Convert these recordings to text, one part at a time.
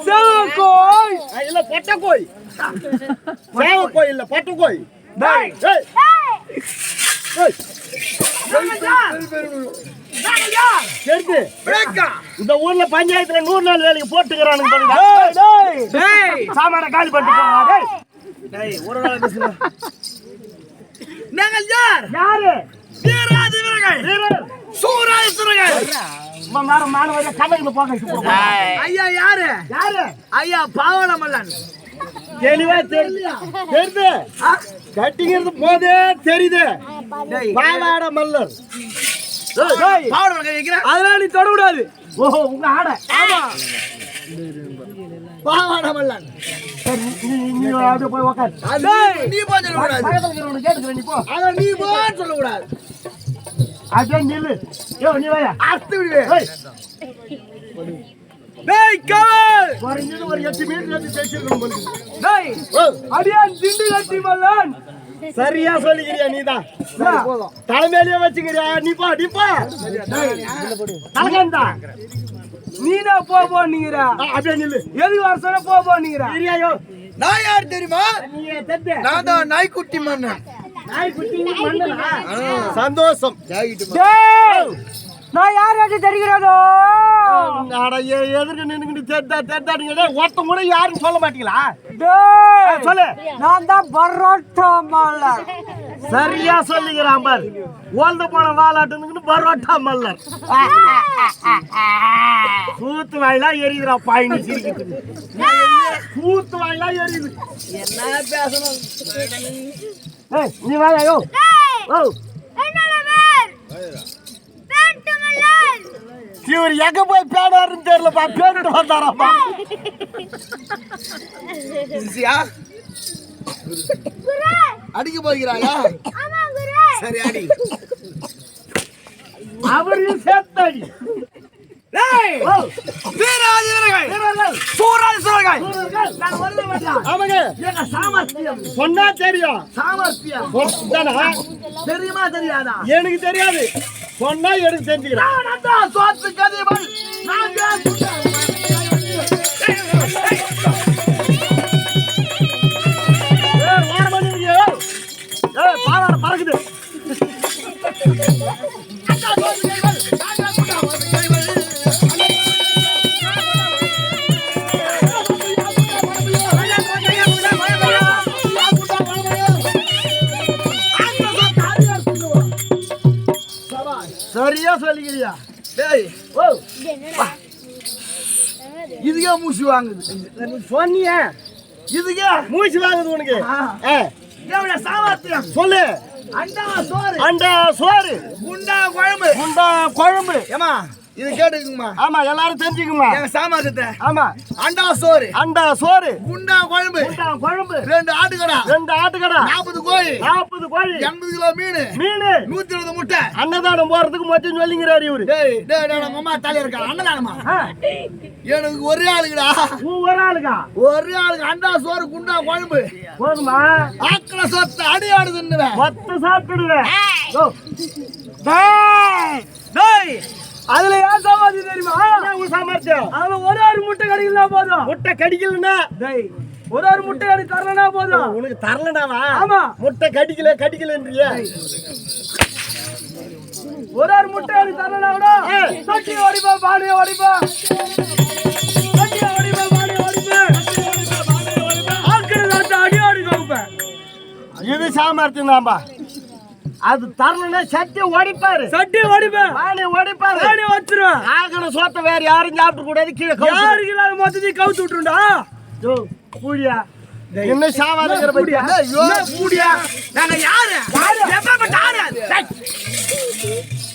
சேவக்கோய் இல்ல பொட்டக்கோய். சேவக்கோய் இல்ல பொட்டக்கோய். டேய் ஏய் ஏய் கேட்டு இந்த ஊர்ல பஞ்சாயத்துல 100 நாள் வேலைக்கு போட்டுக்கிறானுங்க சாமான காலி பண்ணிட்டு போறாங்க. டேய் ஒரு நாள் பேசுங்க. நீங்கள் யார்? யாரு? வீராதி வீரர்கள், வீரர் சூராசுரர்கள். மானம் மானவரை கணக்குல போக. ஐயா யாரு? யாரு? ஐயா பாவன மல்லன். தெளிவா தெரியுது. கட்டிங்கிறது போதே தெரியுது. பாவாட மல்லர். பாவன மல்லன் கேக்குறேன். அதெல்லாம் நீ தொட கூடாது. ஓஹோ உங்க ஆட. ஆமா. பாவன மல்லன். நீ அப்படியே போய் உட்கார். நீ போ சொல்ல கூடாது. பக்கத்துல இருக்கிறவங்க கேட்டுக்கிற நீ போ. அத நீ போ சொல்ல கூடாது. அப்படியே நில்லு. யோ நீ வாயா. அறுத்து விடுவே. டேய் கவல். குறைஞ்சது ஒரு 8 மீட்டர் வந்து பேசிருக்கணும் போல. டேய் அடியான் திண்டு கட்டி மல்லன். சரியா சொல்லிக்கிறியா நீதான். சரி போதும். தலைமையிலே வச்சுக்கிறியா நீ போ நீ போ. தலைகண்டா நீனா போறீங்கற. அப்படியே நில்லு. எது வருஷம் போறீங்கற. சரியாயோ. நான் யார் தெரியுமா? நீ தெத்த. நான் தான் நாய்க்குட்டி மன்னன். நாய்க்குட்டி மன்னனா? சந்தோஷம். டேய் நான் யாருக்கு தெரிகிறதோ? அட எதிர்க்க நின்னுக்கிட்டு தெத்தாடிங்க. ஒருத்த கூட யாரும் சொல்ல மாட்டீங்களா? டேய் சொல்லு. நான் தான் பரோட்டா மல்லர். சரியா சொல்லிக்கிறான் பார். ஓல்த போன வாலாட்டுன்னு பரோட்டா மல்லர். சூத்து வாயிலா எரியுதுடா பாயினி சிரிக்குது. சூத்து வாயிலா எரியுது. என்ன பேசணும்? ஏய் நீ வாயா யோ. ஓ என்னோட பேர் பேண்ட் மல்லன். இவர் எங்க போய் பேடாருன்னு தெரியலப்பா. பேட்டு வந்தாராப்பா. ஈஸியா குரு அடிக்க போகிறாயா? ஆமா குரு. சரி அடி. அவரையும் சேர்த்தாடி. டேய் ஓ வீராதி வீரர்கள், சூராசுரர்கள். நான் வரவே மாட்டேன். ஆமாங்க. எங்க சாமர்த்தியம் சொன்னா தெரியும். சாமர்த்தியம் தானா? தெரியுமா தெரியாதா? எனக்கு தெரியாது. சொன்னா எனக்கு தெரிஞ்சுக்கிறேன். நான் தான் சோத்து கதிபல். நான் தான் பாவாடை பறக்குது. சரியா சொல்லிக்கிறியா? டேய் ஓ இதுக்கே மூச்சு வாங்குது. நீ சொன்னிய இதுக்கே மூச்சு வாங்குது உனக்கு. எவ்வளவு சாமர்த்தியம் சொல்லு. அண்டா சோறு, அண்டா சோறு, குண்டா குழம்பு. குண்டா குழம்பு. ஏமா இது கேட்டுக்குமா? ஆமா எல்லாரும் தெரிஞ்சுக்குமா? எங்க சாமர்த்தியத்தை. ஆமா அண்டா சோறு, அண்டா சோறு, குண்டா குழம்பு, குண்டா குழம்பு, 2 ஆட்டுக்கடா, 2 ஆட்டுக்கடா, 40 கோழி, 40 கோழி, 80 கிலோ மீன், 120 முட்டை. அன்னதானம் போறதுக்கு மொத்தம் சொல்லிங்கிறாரு இவரு. டேய் டேய் டேய் நம்ம அம்மா தலைய இருக்கா அன்னதானமா? எனக்கு ஒரே ஆளுக்குடா. ஒரு ஆளுக்கா? ஒரே ஆளுக்கு அண்டா சோறு, குண்டா குழம்பு போதுமா? ஆக்கல சொத்து அடி ஆடுதுன்னுவேன். மொத்த சாப்பிடுவேன். டேய் டேய் அதுல ஏன் சாமர்த்தியம் தெரியுமா? உன் சாமர்த்தியம். அதுல ஒரு முட்டை கடிக்கலனா போதும். முட்டை கடிக்கலன்னா டேய் ஒரு முட்டை கடி தரலனா போதும். உனக்கு தரலடாவா? ஆமா. முட்டை கடிக்கலன்றியா? ஒரு முட்டை கடி தரலனா கூட சட்டி ஓடிப்பா, பாடிய ஓடிப்பா, சட்டி ஓடிப்பா, பாடிய ஓடிப்பா, ஆக்கிரதாட்ட அடி ஓடி கோப்பேன். இது சாமர்த்தியம் தான்பா. அது தரலன்னா சட்டி ஓடிப்பாரு. சட்டி ஓடிப்பேன், பானை ஓடிப்பாரு. பாடிய வச்சிருவேன். ஆகணும் சோத்த வேற யாரும் சாப்பிட கூடாது. கீழே யாருக்கு இல்லாத மொத்தத்தையும் கவுத்து விட்டுருண்டா. கூடியா என்ன சாவாதுங்கிற பத்தியா? கூடியா நாங்க யாரு? எப்ப யாரு?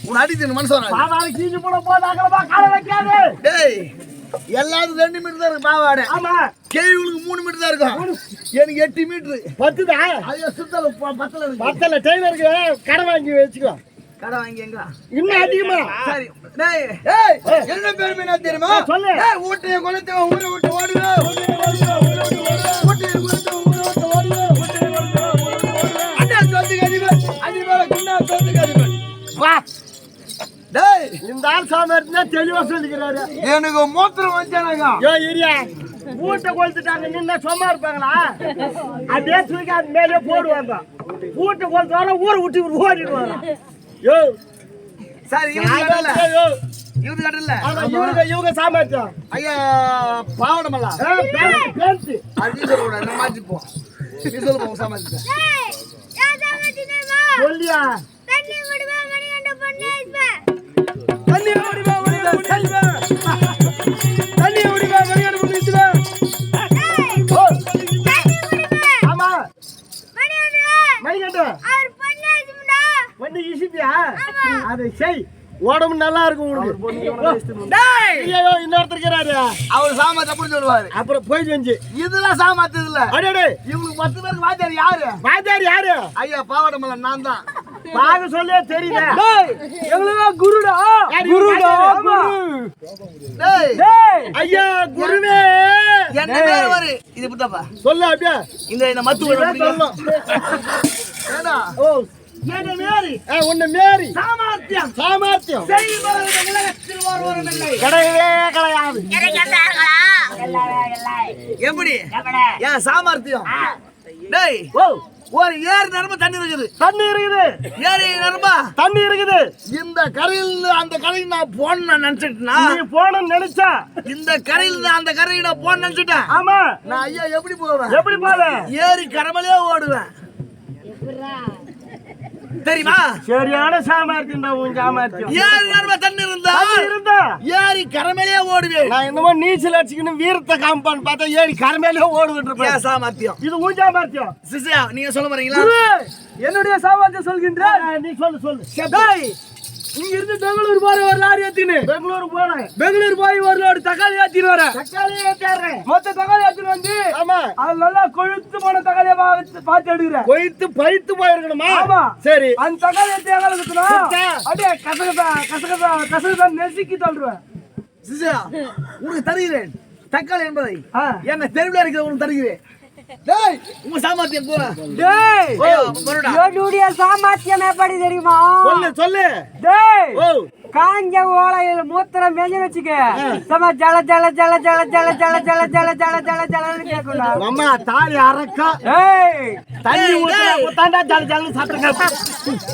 உன் அடித்து மனுஷன் சாவாது கீழே போட போதாங்களா? காலை வைக்காது. டேய் எல்லாரும் 2 மீட்டர் தான் இருக்கு பாவாடை. ஆமா கேள்விகளுக்கு 3 மீட்டர் தான் இருக்கும். எனக்கு 8 மீட்டர். 10 தான். அது சுத்தல 10ல இருக்கு. 10ல டெய்லருக்கு கடை வாங்கி வச்சுக்கோ. கடை வாங்கி எங்க? இன்னும் அதிகமா. சரி டேய் ஏய் என்ன பேர் என்ன தெரியுமா? சொல்லு. ஏய் ஊட்டே கொளுத்தே ஊரை விட்டு ஓடுங்க. ஊட்டே கொளுத்தே ஊரை விட்டு ஓடுங்க. அண்ணா சொத்து கதிபன் அதிபல குண்டா சொத்து கதிபன். வா டேய் இந்த ஆள் சாமர்த்தியா தெளிவா சொல்லிக்கிறாரு. எனக்கு மூத்திரம் வச்சானுங்க. ஏரியா வீட்டை கொளுத்துட்டாங்க, நின்னா சும்மா இருப்பாங்களா? அப்படியே தூக்கி அது மேலே போடுவாங்க. வீட்டை கொளுத்து ஊரை விட்டு ஓடிடுவாங்க. யோ சார் இவரு கடல்ல இவங்க சாமர்த்தியம். ஐயா பாவடமல்ல பேச்சு அது சொல்ல மாத்திப்போம். நீ சொல்லுங்க சாமர்த்தியம். டேய் யார் சாமர்த்தியம் தெரியுமா? சொல்லியா தண்ணி குடிப்பா மணி கண்ட பொண்ணு இருப்ப. தண்ணி ஓடிவா ஓடிவா செல்வா தண்ணி ஓடிவா மணியான முடிச்சுவா. டேய் தண்ணி குடிப்பா ஆமா மணி கண்ட மணிகண்ட அவர் பொண்ணு இருப்பா. வண்டி இசிப்பியா? அது செய் உடம்பு நல்லா இருக்கும் உனக்கு. டேய் ஐயோ இன்னொருத்தர் இருக்கிறாரு, அவர் சாமர்த்தியம் அப்படி சொல்லுவாரு. அப்புறம் போய் செஞ்சு இதெல்லாம் சாமர்த்தியம் இல்ல. அடடே இவங்களுக்கு 10 பேருக்கு வாத்தியார் யாரு? வாத்தியார் யாரு? ஐயா பாவடமல்ல நான் தான். பாக சொல்லே தெரியல. எங்களுக்கு குருடா குருடா குரு. டேய் டேய் ஐயா குருவே என்ன பேர் வரு இது புத்தப்பா சொல்லு. அப்படியே இந்த மத்து சொல்லணும். ஏடா ஓ என்ன மேரி உன்ன மேரி சாமர்த்தியம் சாமர்த்தியம் செய்வது உலகத்தில் ஒருவரும் இல்லை. கிடையவே கிடையாது. எப்படி ஏன் சாமர்த்தியம்? டேய் ஓ ஒரு ஏரி நிரம்ப தண்ணி இருக்குது. தண்ணி இருக்குது, ஏரி நிரம்ப தண்ணி இருக்குது. இந்த கரையில் அந்த கரையில் நான் போன நினைச்சிட்டேனா? நீ போனன்னு நினைச்சா இந்த கரையில் அந்த கரையில் நான் போன நினைச்சிட்டேன். ஆமா நான் ஐயா எப்படி போவேன்? எப்படி போல ஏரி கரமலே ஓடுவேன் தெரியுமா? சரியான சாமர்த்தியம் தான் உன் சாமர்த்தியம். ஏரி நிரம்ப தண்ணி இருந்தா தண்ணி இருந்தா ஏரி கரமலே ஓடுவேன். நான் என்னமோ நீச்சல் அடிச்சுக்கின்னு வீரத்தை காமிப்பான்னு பார்த்தா ஏறி கரமேலே ஓடுகிட்டு ஏன் சாமர்த்தியம்? இது உன் சாமர்த்தியம். சிசியா நீங்க சொல்ல போறீங்களா? என்னுடைய சாமர்த்தியம் சொல்கின்ற நீ சொல்லு. இங்க இருந்து பெங்களூர் போற ஒரு லாரி ஏத்தினு பெங்களூர் போனேன். பெங்களூர் போய் ஒரு லோடு தக்காளி ஏத்தின்னு வரேன். தக்காளி ஏத்திறேன். மொத்த தக்காளி ஏத்தின்னு வந்து ஆமா அது நல்லா கொழுத்து போன தக்காளியை பார்த்து எடுக்கிறேன். கொழுத்து பழுத்து போயிருக்கணுமா? ஆமா சரி. அந்த தக்காளி ஏத்தி எங்க இருக்குதுன்னா அப்படியே கசகசா நெசுக்கி தள்ளுவேன். சிசியா உனக்கு தருகிறேன் தக்காளி என்பதை என்ன தெருவில் இருக்கிற உனக்கு தருகிறேன். டேய் உங்க சாமர்த்தியம் போ. டேய் வருடா என்னுடைய சாமர்த்தியம் எப்படி தெரியுமா? சொல்லு. டேய் ஓ காஞ்ச ஓலையில மூத்திரம் மேஞ்சு வச்சுக்க சும்மா ஜல ஜல ஜல ஜல ஜல ஜல ஜல ஜல ஜல ஜல ஜலன்னு கேட்கணும். அம்மா தாலி அரக்கா ஏய் தண்ணி ஊத்தாண்டா ஜல ஜலன்னு சாப்பிடுங்க.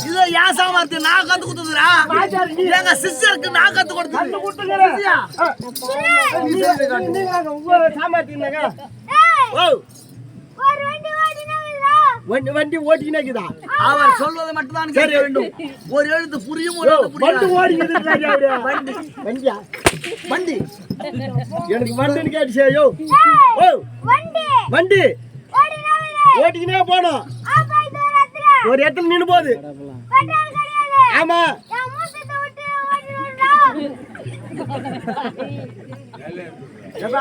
இது யா சாமர்த்தியம் நான் கத்து கொடுத்ததுடா. எங்க சிஸ்டருக்கு நான் கத்து கொடுத்தது. உங்க சாமர்த்தியம் ஓ ஒரு வண்டி ஓடினாங்களா? வண்டி ஓட்டினேக்குதா? அவர் சொல்வதை மட்டும் தான் கேட்க வேண்டும். ஒரு எழுத்து புரியும் ஒரு எழுத்து வண்டி புரியாது. ஓடிக்குது. வண்டியா வண்டி எனக்கு வண்டின்னு கேட்டுச்சே. யோ ஓ வண்டி வண்டி ஓடினாங்களே. ஓட்டிக்கினே போனோம். ஆமா இது ரத்னா. ஒரு இடத்துல நின்னு போகுது. பெட்ரோல் கிடையாது. ஆமா என் மூச்சத்தை விட்டு ஓடிடுறா. ஏப்பா,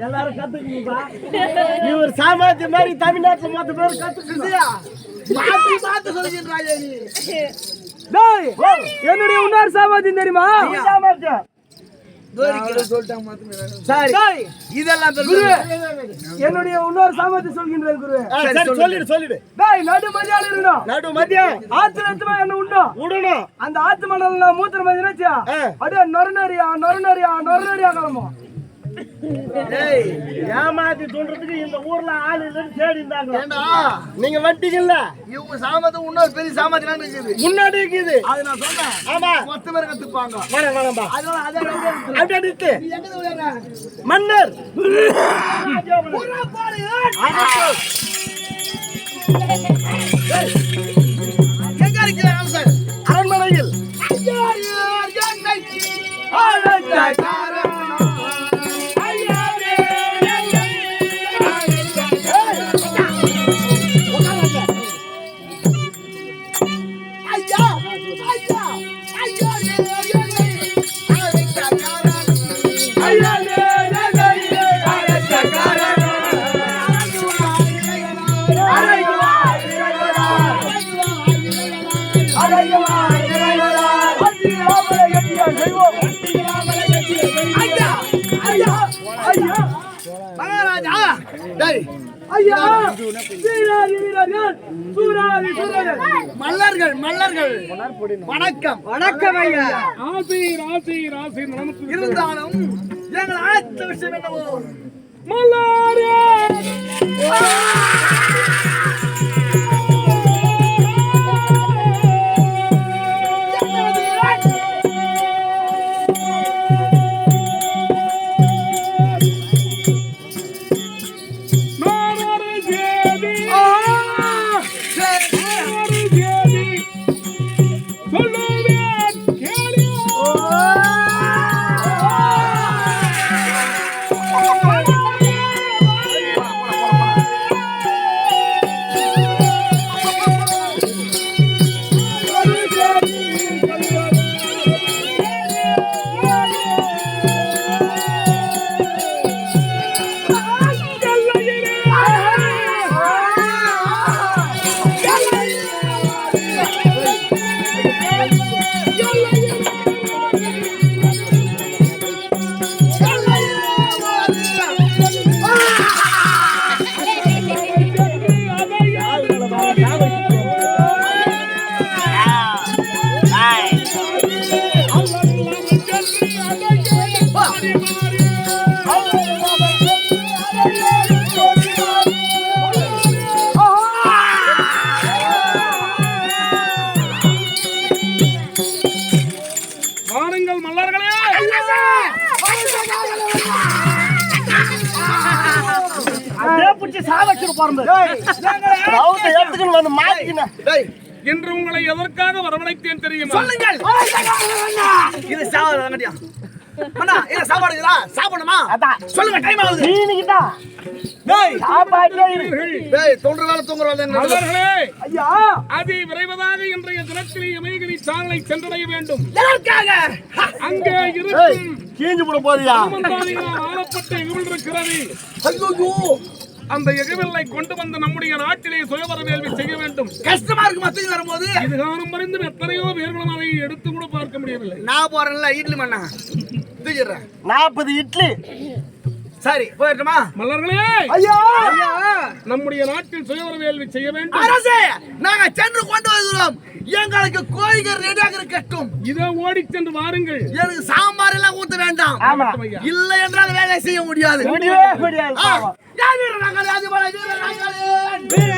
எல்லாரும் கத்துக்குங்கப்பா. இவர் சாமர்த்தியம் மாதிரி தமிழ்நாட்டுல மொத்த பேர் கத்துக்குங்க. மாத்தி மாத்தி சொல்கின்றாயே நீ. டேய் என்னுடைய இன்னொரு சாமர்த்தியம் தெரியுமா? சாமர்த்தியம் சரி டேய் இதெல்லாம் குரு தெரியும். என்னுடைய இன்னொரு சாமர்த்தியம் சொல்கின்றேன் குரு. சொல்லிடு. டேய் நடு மதியால இருக்கணும். நடு மதியம் ஆத்துல எத்தமா என்ன உண்டோ விடணும். அந்த ஆத்து மணல்ல மூத்திரம் மாதிரி வச்சா அப்படியே நொறுநறியா கிளம்பும். டேய் ஏமாத்தி தோன்றதுக்கு இந்த ஊர்ல ஆளு இல்லைன்னு தேடி இருந்தாங்க. ஏண்டா நீங்க வட்டிக்கல இவங்க சாமர்த்தியம் இன்னொரு பெரிய சாமர்த்தியம் இருக்குது. முன்னாடி இருக்குது. அது நான் சொன்னேன். ஆமா மொத்த பேர் கத்துப்பாங்க. வேணாம்பா அதனால அதே அப்படியே நிறுத்து. நீ எங்க விளையாடுற? மன்னர் புறா பாரு. எங்க இருக்கிற ஆன்சர்? அரண்மனையில் மகாராஜா டேய் ஐயா வீராதி வீரர்கள் சூராதி சூரர்கள் மல்லர்கள் மல்லர்கள் வணக்கம் வணக்கம் ஐயா ராசி நமக்கு இருந்தாலும் எங்கள் அழைத்த விஷயம் என்னவோ மல்லாரே வாருங்கள் மல்லர்களே. அதே புடிச்சு சாவச்சிரு பாருங்க ரவுண்ட ஏத்துக்குன்னு வந்து மாட்டிக்கின டேய் இன்று உங்களை எதற்காக வரவழைத்தேன் தெரியுமா? சொல்லுங்கள் இது சாவல வாங்கடியா அண்ணா இது சாப்பாடுங்களா சாப்பிடணுமா சொல்லுங்க டைம் ஆகுது நீனிக்கிட்டா டேய் சாப்பாடுல இருக்கு டேய் தொண்டர் வேலை தூங்குற வேலை என்ன மல்லர்களே, ஐயா அதி விரைவதாக இன்றைய தினத்திலே இமயகிரி சாலை சென்றடைய வேண்டும். எதற்காக அங்கே இருக்கும் கீஞ்சு போட போறியா திருமந்தாதிகளால் ஆளப்பட்ட எகுவில் இருக்கிறது. ஐயோ அந்த எகுவில்லை கொண்டு வந்து நம்முடைய நாட்டிலே சுயவர வேள்வி செய்ய வேண்டும். கஷ்டமா இருக்கு மத்திய வரும்போது இதுகாலம் மறைந்து எத்தனையோ பேர்களும் அதை எடுத்து கூட பார்க்க முடியவில்லை. நான் போறேன்ல இட்லி மண்ணா தூக்கிடுறேன் 40 இட்லி சரி போயிட்டுமா மல்லர்களே, ஐயா நம்முடைய நாட்டில் சுயவர வேள்வி செய்ய வேண்டும். அரசே நாங்க சென்று கொண்டு வருகிறோம் எங்களுக்கு கோழிகள் ரெடியாக இருக்கட்டும் இதோ ஓடி சென்று வாருங்கள். எனக்கு சாம்பார் எல்லாம் ஊத்த வேண்டாம் ஐயா. இல்லை என்றால் வேலை செய்ய முடியாது முடியவே முடியாது யார் வீரர்கள் அது போல வீரர்கள்